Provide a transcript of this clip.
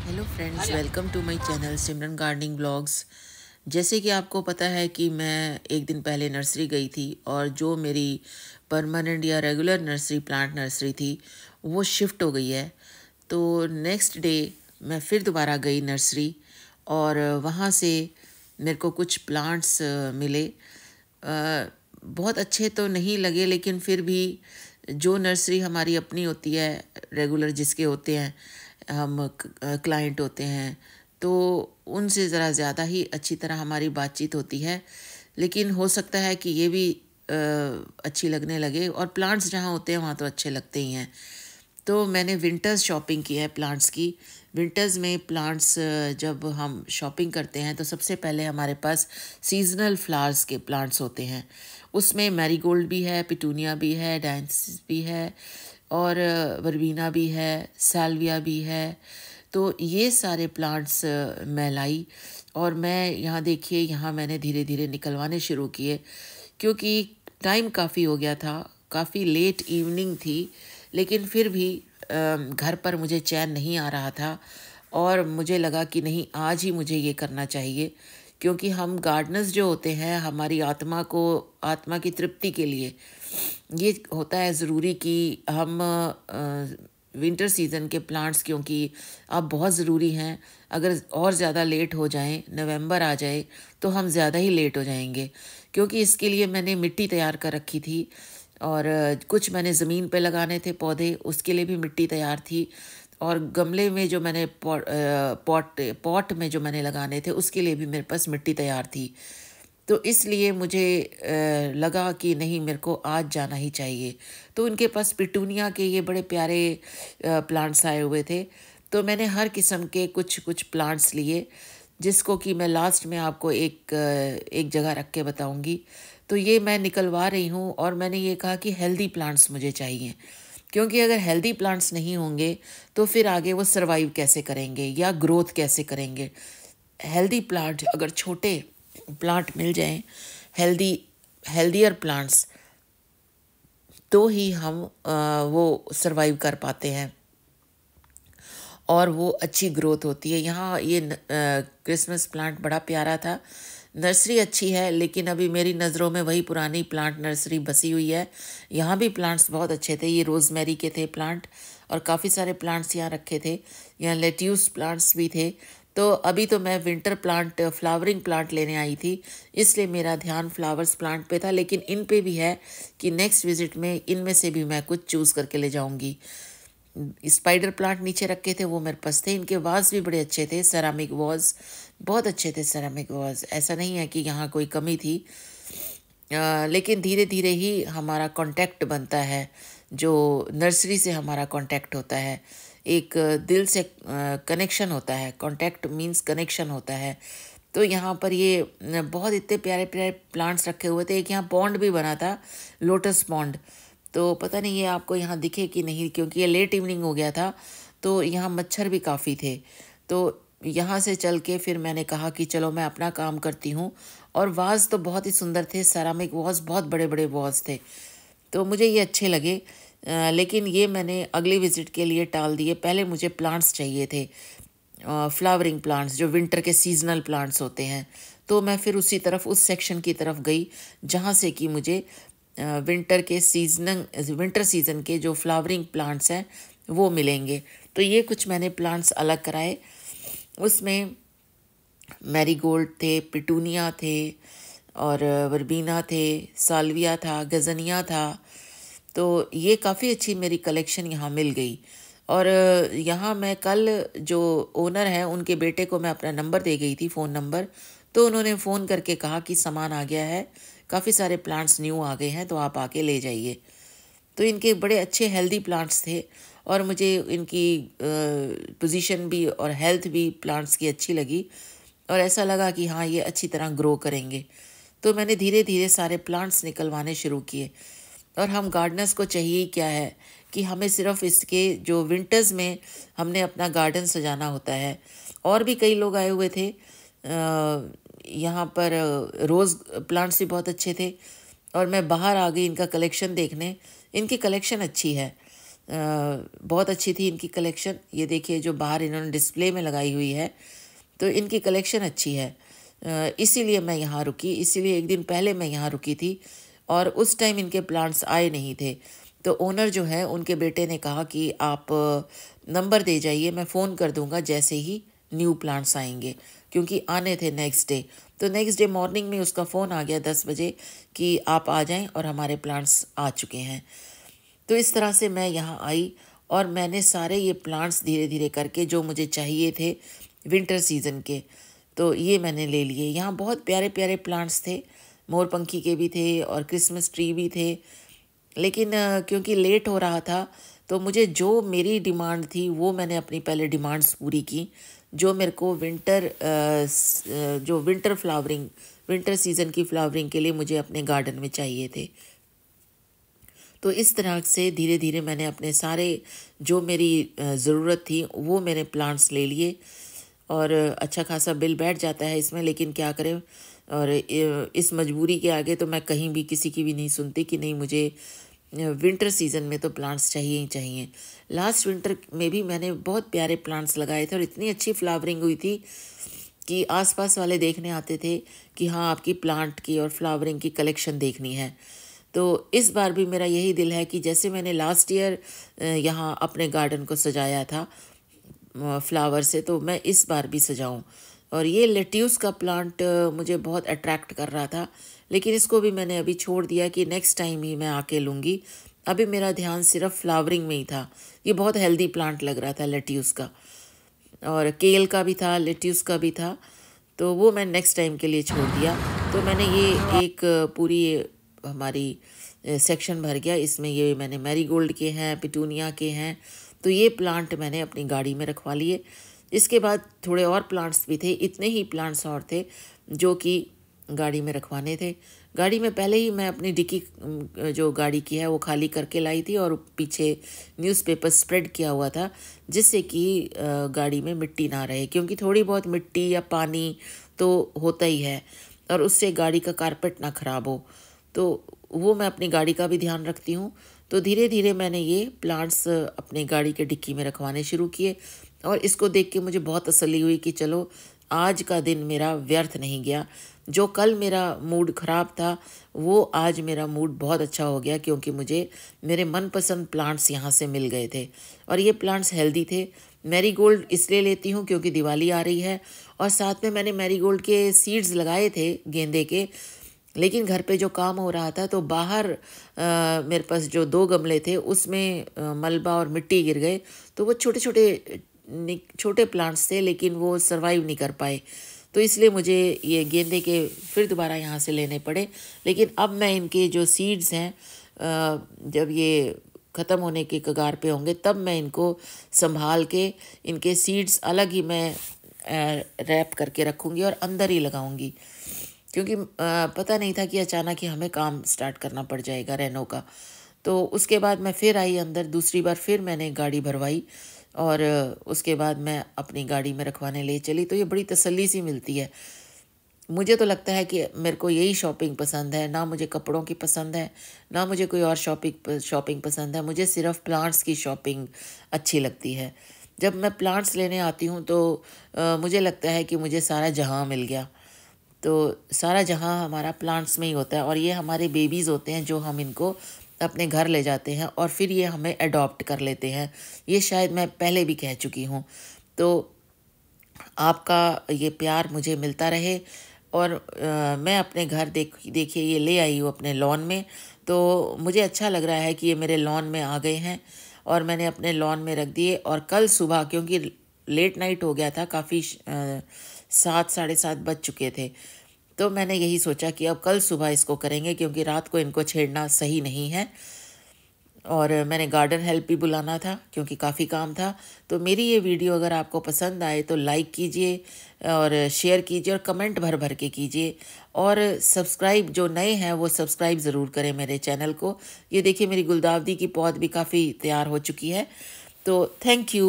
Hello friends, welcome to my channel Simran gardening blogs. जैसे कि आपको पता है कि मैं एक दिन पहले नर्सरी गई थी और जो मेरी परमानेंट या रेगुलर नर्सरी प्लांट नर्सरी थी वो शिफ्ट हो गई है। तो नेक्स्ट डे मैं फिर दोबारा गई नर्सरी और वहाँ से मेरे को कुछ प्लांट्स मिले। बहुत अच्छे तो नहीं लगे, लेकिन फिर भी जो नर्सरी हमारी अपनी होती है, रेगुलर जिसके होते हैं, हम क्लाइंट होते हैं, तो उनसे ज़रा ज़्यादा ही अच्छी तरह हमारी बातचीत होती है। लेकिन हो सकता है कि ये भी अच्छी लगने लगे, और प्लांट्स जहाँ होते हैं वहाँ तो अच्छे लगते ही हैं। तो मैंने विंटर्स शॉपिंग की है प्लांट्स की। विंटर्स में प्लांट्स जब हम शॉपिंग करते हैं तो सबसे पहले हमारे पास सीजनल फ्लावर्स के प्लांट्स होते हैं। उसमें मैरीगोल्ड भी है, पिटूनिया भी है, डायंसिस भी है, और वर्बीना भी है, साल्विया भी है। तो ये सारे प्लांट्स मैं लाई, और मैं यहाँ देखिए, यहाँ मैंने धीरे धीरे निकलवाने शुरू किए क्योंकि टाइम काफ़ी हो गया था, काफ़ी लेट इवनिंग थी। लेकिन फिर भी घर पर मुझे चैन नहीं आ रहा था, और मुझे लगा कि नहीं, आज ही मुझे ये करना चाहिए। क्योंकि हम गार्डनर्स जो होते हैं, हमारी आत्मा की तृप्ति के लिए ये होता है ज़रूरी कि हम विंटर सीज़न के प्लांट्स, क्योंकि अब बहुत ज़रूरी हैं। अगर और ज़्यादा लेट हो जाएं, नवंबर आ जाए, तो हम ज़्यादा ही लेट हो जाएंगे। क्योंकि इसके लिए मैंने मिट्टी तैयार कर रखी थी, और कुछ मैंने ज़मीन पे लगाने थे पौधे, उसके लिए भी मिट्टी तैयार थी। और गमले में जो मैंने पॉट में जो मैंने लगाने थे, उसके लिए भी मेरे पास मिट्टी तैयार थी। तो इसलिए मुझे लगा कि नहीं, मेरे को आज जाना ही चाहिए। तो उनके पास पिटूनिया के ये बड़े प्यारे प्लांट्स आए हुए थे। तो मैंने हर किस्म के कुछ कुछ प्लांट्स लिए, जिसको कि मैं लास्ट में आपको एक जगह रख के बताऊंगी। तो ये मैं निकलवा रही हूँ, और मैंने ये कहा कि हेल्दी प्लांट्स मुझे चाहिए, क्योंकि अगर हेल्दी प्लांट्स नहीं होंगे तो फिर आगे वो सरवाइव कैसे करेंगे या ग्रोथ कैसे करेंगे। हेल्दी प्लांट, अगर छोटे प्लांट मिल जाएं, हेल्दी हेल्दियर प्लांट्स, तो ही हम वो सरवाइव कर पाते हैं और वो अच्छी ग्रोथ होती है। यहाँ ये क्रिसमस प्लांट बड़ा प्यारा था। नर्सरी अच्छी है, लेकिन अभी मेरी नज़रों में वही पुरानी प्लांट नर्सरी बसी हुई है। यहाँ भी प्लांट्स बहुत अच्छे थे। ये रोज़मेरी के थे प्लांट, और काफ़ी सारे प्लांट्स यहाँ रखे थे। यहाँ लेट्यूस प्लांट्स भी थे। तो अभी तो मैं विंटर प्लांट, फ्लावरिंग प्लांट लेने आई थी, इसलिए मेरा ध्यान फ्लावर्स प्लांट पे था। लेकिन इन पे भी है कि नेक्स्ट विज़िट में इनमें से भी मैं कुछ चूज़ करके ले जाऊँगी। स्पाइडर प्लांट नीचे रखे थे, वो मेरे पास थे। इनके वाज भी बड़े अच्छे थे, सेरामिक वाज बहुत अच्छे थे। सेरामिक वाज, ऐसा नहीं है कि यहाँ कोई कमी थी। लेकिन धीरे धीरे ही हमारा कांटेक्ट बनता है, जो नर्सरी से हमारा कांटेक्ट होता है, एक दिल से कनेक्शन होता है। कांटेक्ट मींस कनेक्शन होता है। तो यहाँ पर ये बहुत इतने प्यारे प्यारे प्लांट्स रखे हुए थे। एक यहाँ पॉन्ड भी बना था, लोटस पॉन्ड। तो पता नहीं ये आपको यहाँ दिखे कि नहीं, क्योंकि ये लेट इवनिंग हो गया था, तो यहाँ मच्छर भी काफ़ी थे। तो यहाँ से चल के फिर मैंने कहा कि चलो मैं अपना काम करती हूँ। और वाज तो बहुत ही सुंदर थे, सेरामिक वाज, बहुत बड़े बड़े वाज थे। तो मुझे ये अच्छे लगे। लेकिन ये मैंने अगली विज़िट के लिए टाल दिए। पहले मुझे प्लांट्स चाहिए थे, फ्लावरिंग प्लांट्स, जो विंटर के सीजनल प्लांट्स होते हैं। तो मैं फिर उसी तरफ, उस सेक्शन की तरफ गई जहाँ से कि मुझे विंटर सीज़न के जो फ्लावरिंग प्लांट्स हैं वो मिलेंगे। तो ये कुछ मैंने प्लांट्स अलग कराए। उसमें मैरीगोल्ड थे, पिटूनिया थे, और वर्बीना थे, साल्विया था, गज़निया था। तो ये काफ़ी अच्छी मेरी कलेक्शन यहाँ मिल गई। और यहाँ मैं कल, जो ओनर है, उनके बेटे को मैं अपना नंबर दे गई थी, फ़ोन नंबर। तो उन्होंने फ़ोन करके कहा कि सामान आ गया है, काफ़ी सारे प्लांट्स न्यू आ गए हैं, तो आप आके ले जाइए। तो इनके बड़े अच्छे हेल्दी प्लांट्स थे, और मुझे इनकी पोजीशन भी और हेल्थ भी प्लांट्स की अच्छी लगी, और ऐसा लगा कि हाँ, ये अच्छी तरह ग्रो करेंगे। तो मैंने धीरे धीरे सारे प्लांट्स निकलवाने शुरू किए। और हम गार्डनर्स को चाहिए ही क्या है कि हमें सिर्फ इसके, जो विंटर्स में हमने अपना गार्डन सजाना होता है। और भी कई लोग आए हुए थे यहाँ पर। रोज़ प्लांट्स भी बहुत अच्छे थे, और मैं बाहर आ गई इनका कलेक्शन देखने। इनकी कलेक्शन अच्छी है, बहुत अच्छी थी इनकी कलेक्शन। ये देखिए जो बाहर इन्होंने डिस्प्ले में लगाई हुई है, तो इनकी कलेक्शन अच्छी है। इसीलिए मैं यहाँ रुकी, इसीलिए एक दिन पहले मैं यहाँ रुकी थी और उस टाइम इनके प्लांट्स आए नहीं थे। तो ओनर जो है उनके बेटे ने कहा कि आप नंबर दे जाइए, मैं फ़ोन कर दूंगा जैसे ही न्यू प्लांट्स आएंगे, क्योंकि आने थे नेक्स्ट डे। तो नेक्स्ट डे मॉर्निंग में उसका फ़ोन आ गया 10 बजे कि आप आ जाएं और हमारे प्लांट्स आ चुके हैं। तो इस तरह से मैं यहाँ आई और मैंने सारे ये प्लांट्स धीरे धीरे करके जो मुझे चाहिए थे विंटर सीज़न के, तो ये मैंने ले लिए। यहाँ बहुत प्यारे प्यारे प्लांट्स थे, मोरपंखी के भी थे और क्रिसमस ट्री भी थे। लेकिन क्योंकि लेट हो रहा था तो मुझे जो मेरी डिमांड थी वो मैंने अपनी पहले डिमांड्स पूरी की। जो मेरे को जो विंटर फ्लावरिंग, विंटर सीज़न की फ्लावरिंग के लिए मुझे अपने गार्डन में चाहिए थे। तो इस तरह से धीरे धीरे मैंने अपने सारे जो मेरी ज़रूरत थी वो मैंने प्लांट्स ले लिए और अच्छा खासा बिल बैठ जाता है इसमें, लेकिन क्या करें। और इस मजबूरी के आगे तो मैं कहीं भी किसी की भी नहीं सुनती कि नहीं, मुझे विंटर सीज़न में तो प्लांट्स चाहिए ही चाहिए। लास्ट विंटर में भी मैंने बहुत प्यारे प्लांट्स लगाए थे और इतनी अच्छी फ्लावरिंग हुई थी कि आसपास वाले देखने आते थे कि हाँ, आपकी प्लांट की और फ्लावरिंग की कलेक्शन देखनी है। तो इस बार भी मेरा यही दिल है कि जैसे मैंने लास्ट ईयर यहाँ अपने गार्डन को सजाया था फ्लावर से, तो मैं इस बार भी सजाऊं। और ये लेट्यूस का प्लांट मुझे बहुत अट्रैक्ट कर रहा था, लेकिन इसको भी मैंने अभी छोड़ दिया कि नेक्स्ट टाइम ही मैं आके लूँगी। अभी मेरा ध्यान सिर्फ फ्लावरिंग में ही था। ये बहुत हेल्दी प्लांट लग रहा था लेट्यूस का, और केल का भी था, लेट्यूस का भी था, तो वो मैं नेक्स्ट टाइम के लिए छोड़ दिया। तो मैंने ये एक पूरी हमारी सेक्शन भर गया इसमें। ये मैंने मैरीगोल्ड के हैं, पिटूनिया के हैं, तो ये प्लांट मैंने अपनी गाड़ी में रखवा लिए। इसके बाद थोड़े और प्लांट्स भी थे, इतने ही प्लांट्स और थे जो कि गाड़ी में रखवाने थे। गाड़ी में पहले ही मैं अपनी डिक्की जो गाड़ी की है वो खाली करके लाई थी और पीछे न्यूज़पेपर स्प्रेड किया हुआ था, जिससे कि गाड़ी में मिट्टी ना रहे, क्योंकि थोड़ी बहुत मिट्टी या पानी तो होता ही है और उससे गाड़ी का कारपेट ना ख़राब हो। तो वो मैं अपनी गाड़ी का भी ध्यान रखती हूँ। तो धीरे धीरे मैंने ये प्लांट्स अपनी गाड़ी के डिक्की में रखवाने शुरू किए और इसको देख के मुझे बहुत तसल्ली हुई कि चलो, आज का दिन मेरा व्यर्थ नहीं गया। जो कल मेरा मूड ख़राब था वो आज मेरा मूड बहुत अच्छा हो गया, क्योंकि मुझे मेरे मनपसंद प्लांट्स यहाँ से मिल गए थे और ये प्लांट्स हेल्दी थे। मैरीगोल्ड इसलिए लेती हूँ क्योंकि दिवाली आ रही है, और साथ में मैंने मैरीगोल्ड के सीड्स लगाए थे गेंदे के। लेकिन घर पे जो काम हो रहा था तो बाहर मेरे पास जो 2 गमले थे उसमें मलबा और मिट्टी गिर गए, तो वो छोटे छोटे छोटे प्लांट्स थे, लेकिन वो सरवाइव नहीं कर पाए। तो इसलिए मुझे ये गेंदे के फिर दोबारा यहाँ से लेने पड़े। लेकिन अब मैं इनके जो सीड्स हैं, जब ये ख़त्म होने के कगार पे होंगे तब मैं इनको संभाल के इनके सीड्स अलग ही मैं रैप करके रखूँगी और अंदर ही लगाऊँगी, क्योंकि पता नहीं था कि अचानक ही हमें काम स्टार्ट करना पड़ जाएगा रेनो का। तो उसके बाद मैं फिर आई अंदर, दूसरी बार फिर मैंने गाड़ी भरवाई और उसके बाद मैं अपनी गाड़ी में रखवाने ले चली। तो ये बड़ी तसल्ली सी मिलती है। मुझे तो लगता है कि मेरे को यही शॉपिंग पसंद है, ना मुझे कपड़ों की पसंद है, ना मुझे कोई और शॉपिंग पसंद है। मुझे सिर्फ प्लांट्स की शॉपिंग अच्छी लगती है। जब मैं प्लांट्स लेने आती हूँ तो मुझे लगता है कि मुझे सारा जहाँ मिल गया। तो सारा जहाँ हमारा प्लांट्स में ही होता है और ये हमारे बेबीज़ होते हैं जो हम इनको अपने घर ले जाते हैं और फिर ये हमें अडॉप्ट कर लेते हैं। ये शायद मैं पहले भी कह चुकी हूँ। तो आपका ये प्यार मुझे मिलता रहे। और मैं अपने घर देखिए ये ले आई हूँ अपने लॉन में, तो मुझे अच्छा लग रहा है कि ये मेरे लॉन में आ गए हैं और मैंने अपने लॉन में रख दिए। और कल सुबह, क्योंकि लेट नाइट हो गया था, काफ़ी 7 साढ़े 7 बज चुके थे, तो मैंने यही सोचा कि अब कल सुबह इसको करेंगे, क्योंकि रात को इनको छेड़ना सही नहीं है। और मैंने गार्डन हेल्प भी बुलाना था क्योंकि काफ़ी काम था। तो मेरी ये वीडियो अगर आपको पसंद आए तो लाइक कीजिए और शेयर कीजिए और कमेंट भर भर के कीजिए, और सब्सक्राइब, जो नए हैं वो सब्सक्राइब ज़रूर करें मेरे चैनल को। ये देखिए मेरी गुलदावदी की पौध भी काफ़ी तैयार हो चुकी है। तो थैंक यू।